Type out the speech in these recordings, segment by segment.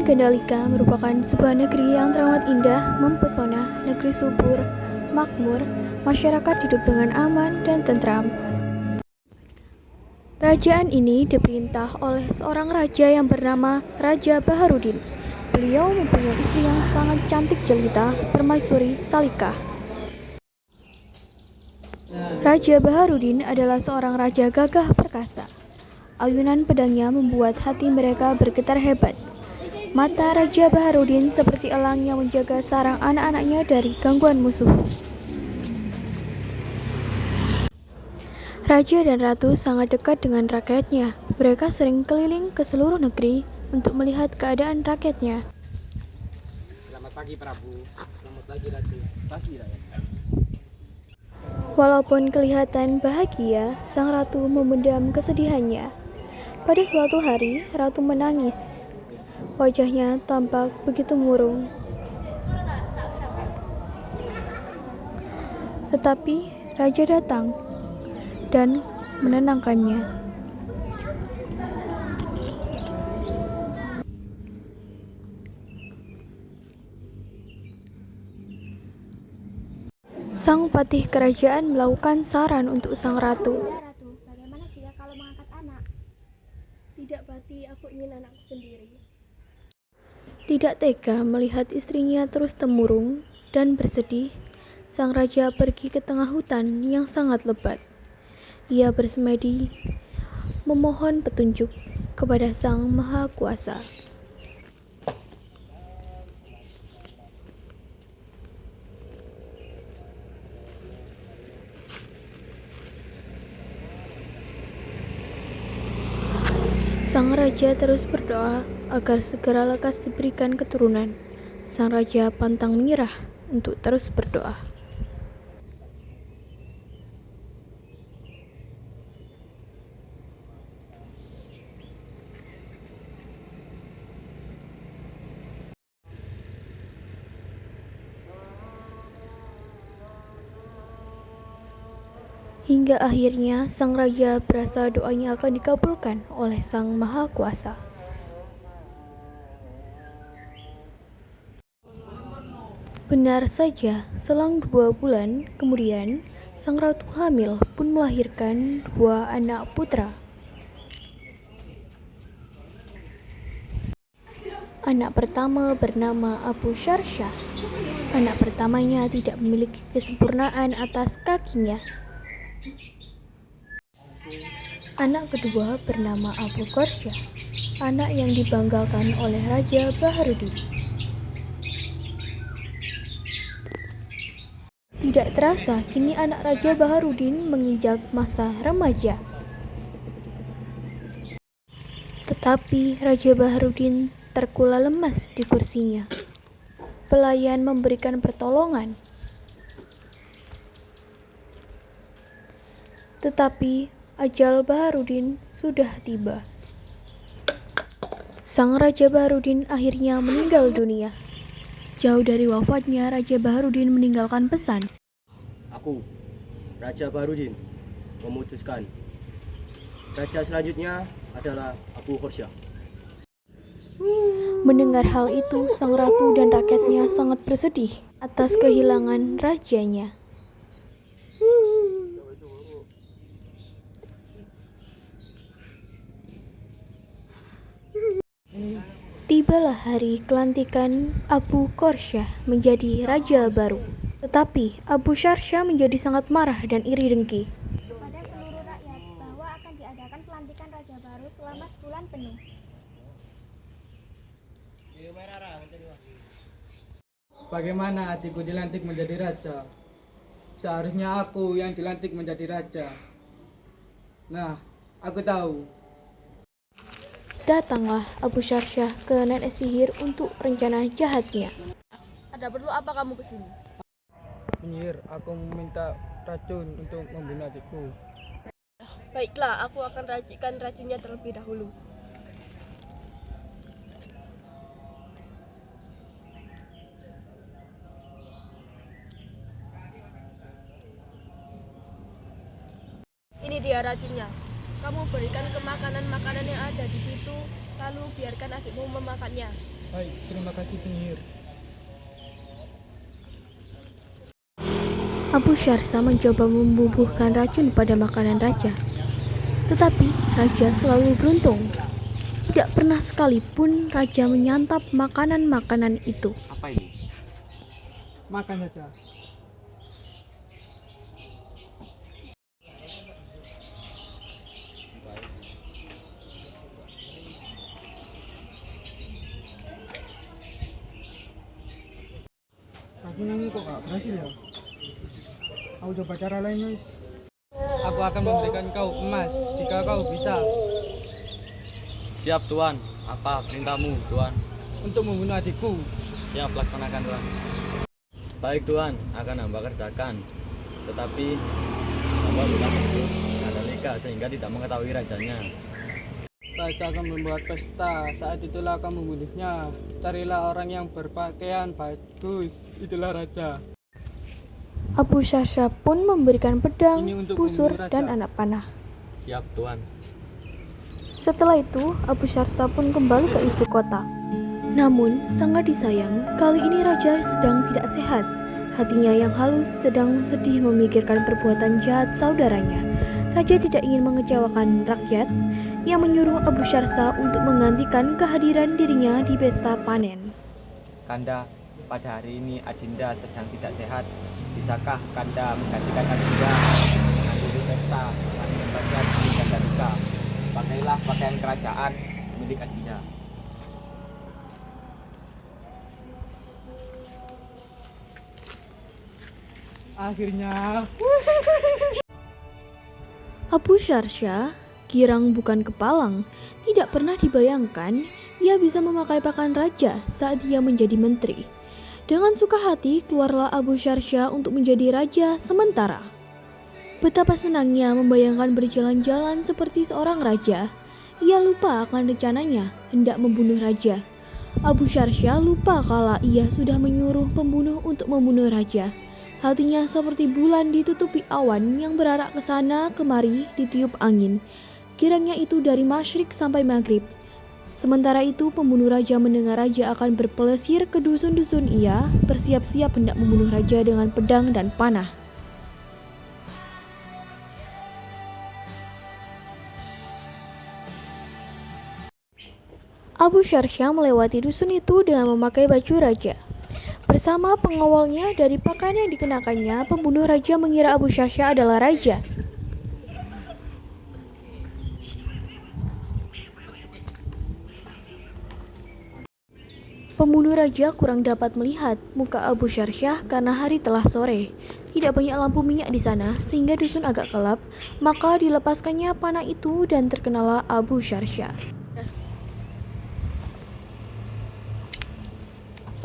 Gandalika merupakan sebuah negeri yang teramat indah, mempesona, negeri subur, makmur, masyarakat hidup dengan aman dan tentram. Kerajaan ini diperintah oleh seorang raja yang bernama Raja Baharudin. Beliau mempunyai istri yang sangat cantik jelita, permaisuri Salikah. Raja Baharudin adalah seorang raja gagah perkasa. Ayunan pedangnya membuat hati mereka bergetar hebat. Mata Raja Baharudin seperti elang yang menjaga sarang anak-anaknya dari gangguan musuh. Raja dan ratu sangat dekat dengan rakyatnya. Mereka sering keliling ke seluruh negeri untuk melihat keadaan rakyatnya. Selamat pagi Prabu. Selamat pagi Ratu. Pagi rakyat. Walaupun kelihatan bahagia, sang ratu memendam kesedihannya. Pada suatu hari, ratu menangis. Wajahnya tampak begitu murung. Tetapi raja datang dan menenangkannya. Sang patih kerajaan melakukan saran untuk sang ratu. Ratu, bagaimana jika kalau mengangkat anak? Tidak, Patih, aku ingin anakku sendiri. Tidak tega melihat istrinya terus temurung dan bersedih, sang raja pergi ke tengah hutan yang sangat lebat. Ia bersemedi, memohon petunjuk kepada Sang Maha Kuasa. Sang raja terus berdoa agar segera lekas diberikan keturunan. Sang raja pantang menyerah untuk terus berdoa. Hingga akhirnya sang raja berasa doanya akan dikabulkan oleh Sang Maha Kuasa. Benar saja, selang 2 bulan kemudian, sang ratu hamil pun melahirkan 2 anak putra. Anak pertama bernama Abu Syarsha. Anak pertamanya tidak memiliki kesempurnaan atas kakinya. Anak kedua bernama Abu Korsya, anak yang dibanggakan oleh Raja Baharudin. Tidak terasa, kini anak Raja Baharudin menginjak masa remaja. Tetapi Raja Baharudin terkulai lemas di kursinya. Pelayan memberikan pertolongan. Tetapi ajal Baharudin sudah tiba. Sang Raja Baharudin akhirnya meninggal dunia. Jauh dari wafatnya, Raja Baharudin meninggalkan pesan. Aku, Raja Baharudin, memutuskan. Raja selanjutnya adalah Abu Korsya. Mendengar hal itu, sang ratu dan rakyatnya sangat bersedih atas kehilangan rajanya. Tibalah hari kelantikan Abu Korsya menjadi raja baru. Tetapi Abu Syarsha menjadi sangat marah dan iri dengki. Kepada seluruh rakyat bahwa akan diadakan pelantikan raja baru selama sebulan penuh. Bagaimana hatiku dilantik menjadi raja? Seharusnya aku yang dilantik menjadi raja. Nah, aku tahu. Datanglah Abu Syarsha ke nenek sihir untuk rencana jahatnya. Ada perlu apa kamu kesini? Penyihir, aku meminta racun untuk membunuh adikku. Baiklah, aku akan racikan racunnya terlebih dahulu. Ini dia racunnya. Kamu berikan ke makanan-makanan yang ada di situ, lalu biarkan adikmu memakannya. Baik, terima kasih penyihir. Abu Syarsa mencoba membubuhkan racun pada makanan raja. Tetapi raja selalu beruntung. Tidak pernah sekalipun raja menyantap makanan-makanan itu. Apa ini? Makan saja. Racun ini kok gak berhasil ya? Aku coba cara lain, guys. Aku akan memberikan kau emas jika kau bisa Siap Tuan, apa perintahmu Tuan? untuk membunuh adikku. Siap laksanakan Tuan. Baik Tuan, akan hamba kerjakan. Tetapi hamba bukan itu ada Lika sehingga tidak mengetahui rajanya. Raja akan membuat pesta, saat itulah akan membunuhnya. Carilah orang yang berpakaian bagus, itulah raja. Abu Syarsa pun memberikan pedang, Ini untuk busur, membunuh raja. dan anak panah. Siap Tuan. Setelah itu, Abu Syarsa pun kembali ke ibu kota. Namun, sangat disayang, kali ini raja sedang tidak sehat. Hatinya yang halus sedang sedih memikirkan perbuatan jahat saudaranya. Raja tidak ingin mengecewakan rakyat. Ia menyuruh Abu Syarsa untuk menggantikan kehadiran dirinya di pesta panen. Kanda, pada hari ini Adinda sedang tidak sehat. Bisakah Kanda menggantikan Adinda menghadiri pesta panen raja di Gandaluka? Pakailah pakaian kerajaan milik Adinda. Akhirnya Abu Syarsa, girang bukan kepalang, tidak pernah dibayangkan ia bisa memakai pakaian raja saat ia menjadi menteri. Dengan suka hati keluarlah Abu Syarsa untuk menjadi raja sementara. Betapa senangnya membayangkan berjalan-jalan seperti seorang raja. Ia lupa akan rencananya hendak membunuh raja. Abu Syarsa lupa kala ia sudah menyuruh pembunuh untuk membunuh raja. Hatinya seperti bulan ditutupi awan yang berarak ke sana kemari ditiup angin. Kiranya itu dari masyrik sampai maghrib. Sementara itu pembunuh raja mendengar raja akan berpelesir ke dusun-dusun, ia bersiap-siap hendak membunuh raja dengan pedang dan panah. Abu Syarsa melewati dusun itu dengan memakai baju raja. Bersama pengawalnya, dari pakaian yang dikenakannya, pembunuh raja mengira Abu Syarsa adalah raja. Pembunuh raja kurang dapat melihat muka Abu Syarsa karena hari telah sore. Tidak banyak lampu minyak di sana sehingga dusun agak gelap, maka dilepaskannya panah itu dan terkenalah Abu Syarsa.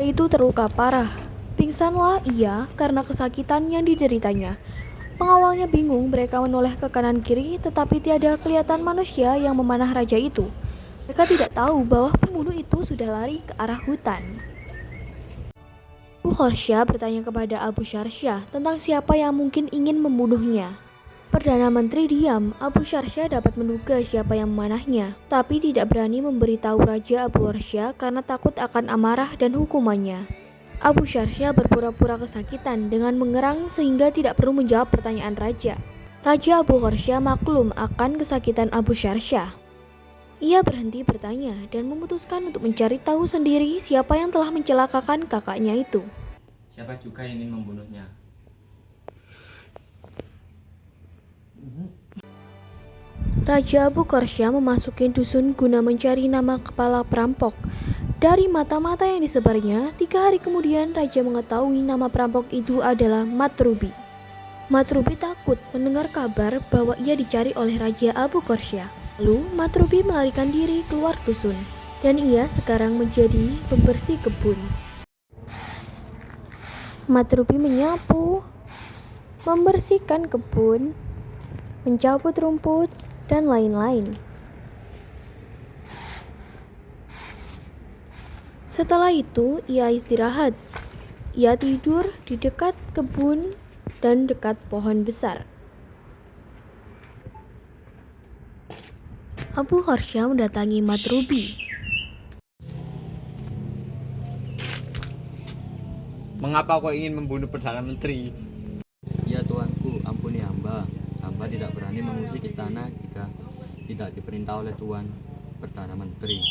Itu terluka parah. Pingsanlah ia karena kesakitan yang dideritanya. Pengawalnya bingung, mereka menoleh ke kanan kiri tetapi tiada kelihatan manusia yang memanah raja itu. Mereka tidak tahu bahwa pembunuh itu sudah lari ke arah hutan. Abu Syarsa bertanya kepada Abu Syarsa tentang siapa yang mungkin ingin membunuhnya. Perdana Menteri diam. Abu Syarsa dapat menduga siapa yang memanahnya, tapi tidak berani memberitahu Raja Abu Syarsa karena takut akan amarah dan hukumannya. Abu Syarsa berpura-pura kesakitan dengan mengerang sehingga tidak perlu menjawab pertanyaan raja. Raja Abu Syarsa maklum akan kesakitan Abu Syarsa. Ia berhenti bertanya dan memutuskan untuk mencari tahu sendiri siapa yang telah mencelakakan kakaknya itu. Siapa juga yang ingin membunuhnya? Raja Abu Syarsa memasuki dusun guna mencari nama kepala perampok. Dari mata-mata yang disebarnya, 3 hari kemudian Raja mengetahui nama perampok itu adalah Matrubi. Matrubi takut mendengar kabar bahwa ia dicari oleh Raja Abu Syarsa. Lalu Matrubi melarikan diri keluar dusun, dan ia sekarang menjadi pembersih kebun. Matrubi menyapu, membersihkan kebun, mencabut rumput, dan lain-lain. Setelah itu, ia istirahat. Ia tidur di dekat kebun dan dekat pohon besar. Abu Syarsa mendatangi Matrubi. Mengapa kau ingin membunuh Perdana Menteri? Ya tuanku, ampuni hamba. Hamba tidak berani mengusik istana jika tidak diperintah oleh Tuan Perdana Menteri.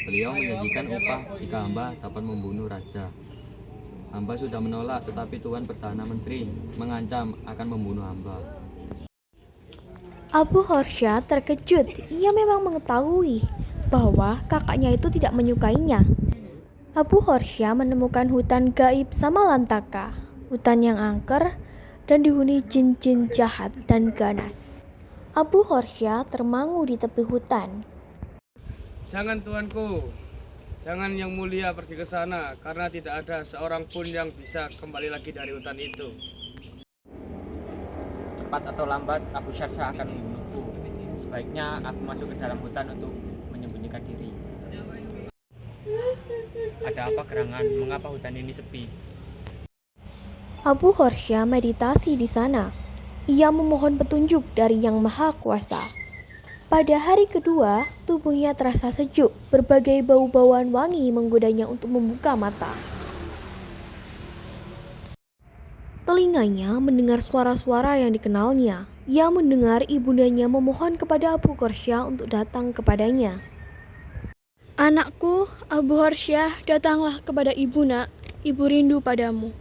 Beliau menjanjikan upah jika hamba dapat membunuh raja. Hamba sudah menolak, tetapi Tuan Perdana Menteri mengancam akan membunuh hamba. Abu Horsya terkejut. Ia memang mengetahui bahwa kakaknya itu tidak menyukainya. Abu Horsya menemukan hutan gaib Samalantaka, hutan yang angker dan dihuni jin-jin jahat dan ganas. Abu Horsya termangu di tepi hutan. Jangan tuanku, jangan yang mulia pergi ke sana karena tidak ada seorang pun yang bisa kembali lagi dari hutan itu. Cepat atau lambat Abu Sharsha akan membunuhku. Sebaiknya aku masuk ke dalam hutan untuk menyembunyikan diri. Ada apa gerangan? Mengapa hutan ini sepi? Abu Horsya meditasi di sana. Ia memohon petunjuk dari Yang Maha Kuasa. Pada hari kedua, tubuhnya terasa sejuk. Berbagai bau-bauan wangi menggodanya untuk membuka mata. Telinganya mendengar suara-suara yang dikenalnya. Ia mendengar ibundanya memohon kepada Abu Horsya untuk datang kepadanya. Anakku, Abu Horsya, datanglah kepada ibu nak. Ibu rindu padamu.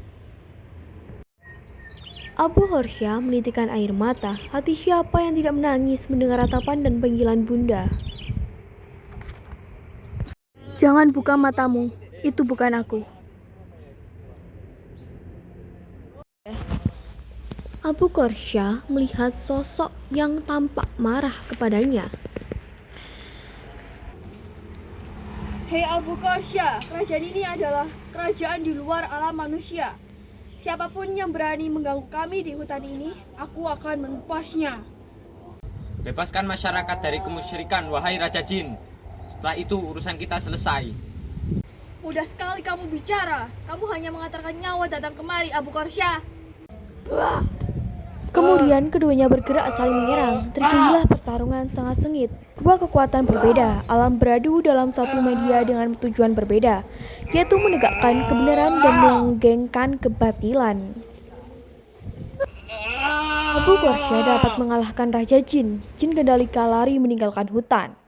Abu Horsya menitikkan air mata. Hati siapa yang tidak menangis mendengar ratapan dan panggilan bunda? Jangan buka matamu, itu bukan aku. Abu Horsya melihat sosok yang tampak marah kepadanya. Hei Abu Horsya, kerajaan ini adalah kerajaan di luar alam manusia. Siapapun yang berani mengganggu kami di hutan ini, aku akan menupasnya. Bebaskan masyarakat dari kemusyrikan, wahai Raja Jin. Setelah itu urusan kita selesai. Mudah sekali kamu bicara. Kamu hanya mengantarkan nyawa datang kemari, Abu Horsya. Kemudian keduanya bergerak saling menyerang. Terjadilah pertarungan sangat sengit. Dua kekuatan berbeda, alam beradu dalam satu media dengan tujuan berbeda, yaitu menegakkan kebenaran dan melanggengkan kebatilan. Abu Horsya dapat mengalahkan Raja Jin. Jin Gandalika lari meninggalkan hutan.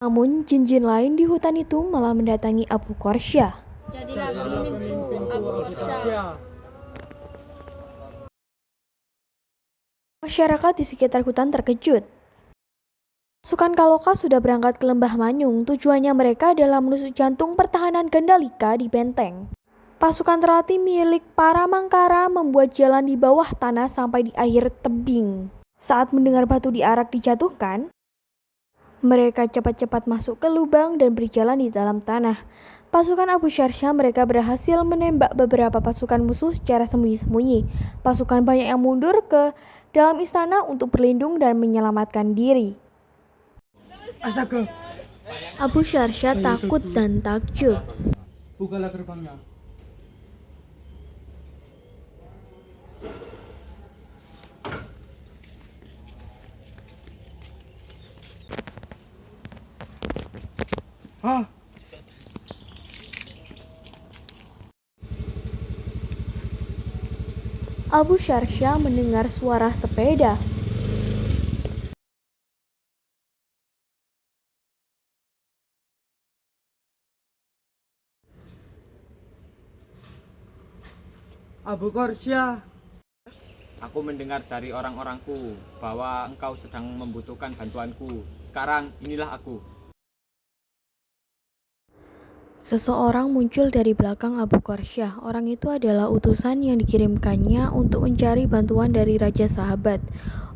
Namun jin-jin lain di hutan itu malah mendatangi Abu Horsya. Jadilah pemimpinku, Abu Horsya. Masyarakat di sekitar hutan terkejut. Pasukan Kaloka sudah berangkat ke Lembah Manyung. Tujuannya mereka adalah menusuk jantung pertahanan Gandalika di benteng. Pasukan terlatih milik para Mangkara membuat jalan di bawah tanah sampai di akhir tebing. Saat mendengar batu diarak dijatuhkan, mereka cepat-cepat masuk ke lubang dan berjalan di dalam tanah. Pasukan Abu Sharsha mereka berhasil menembak beberapa pasukan musuh secara sembunyi-sembunyi. Pasukan banyak yang mundur ke dalam istana untuk berlindung dan menyelamatkan diri. Astaga, Abu Sharsha takut dan takjub. bukalah gerbangnya. Ah, Abu Sharsha mendengar suara sepeda. Abu Horsya. Aku mendengar dari orang-orangku bahwa engkau sedang membutuhkan bantuanku. Sekarang inilah aku. Seseorang muncul dari belakang Abu Horsya. Orang itu adalah utusan yang dikirimkannya untuk mencari bantuan dari Raja Sahabat.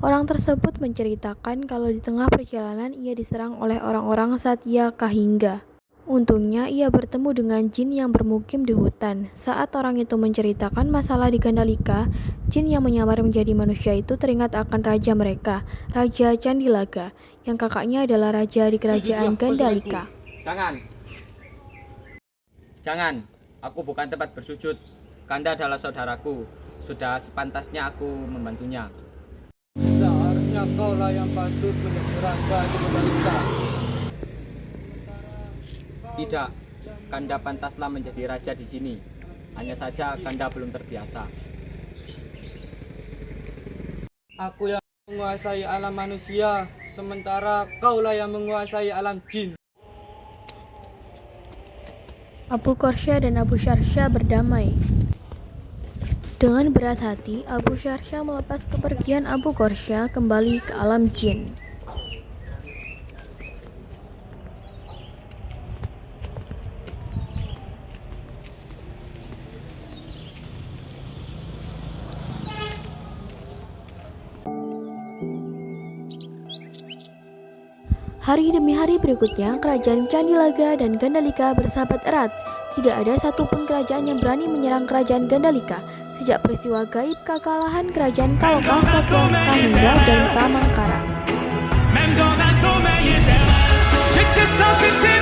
Orang tersebut menceritakan kalau di tengah perjalanan ia diserang oleh orang-orang Satya Kahingga. Untungnya ia bertemu dengan jin yang bermukim di hutan. Saat orang itu menceritakan masalah di Gandalika, jin yang menyamar menjadi manusia itu teringat akan raja mereka, Raja Candilaga, yang kakaknya adalah raja di kerajaan Gandalika. Jangan, aku bukan tempat bersujud. Kanda adalah saudaraku. Sudah sepantasnya aku membantunya. Seharusnya kaulah yang patut menjadi raja di Gandalika. Tidak, Kanda pantaslah menjadi raja di sini. Hanya saja Kanda belum terbiasa. Aku yang menguasai alam manusia, sementara kaulah yang menguasai alam jin. Abu Korsya dan Abu Syarsya berdamai. Dengan berat hati, Abu Syarsya melepas kepergian Abu Korsya kembali ke alam jin. Hari demi hari berikutnya, kerajaan Candilaga dan Gandalika bersahabat erat. Tidak ada satupun kerajaan yang berani menyerang kerajaan Gandalika sejak peristiwa gaib kekalahan kerajaan Kaloka, Satya, Kahindra, dan Pramangkara. Même dans un sommeil éternel, j'étais censé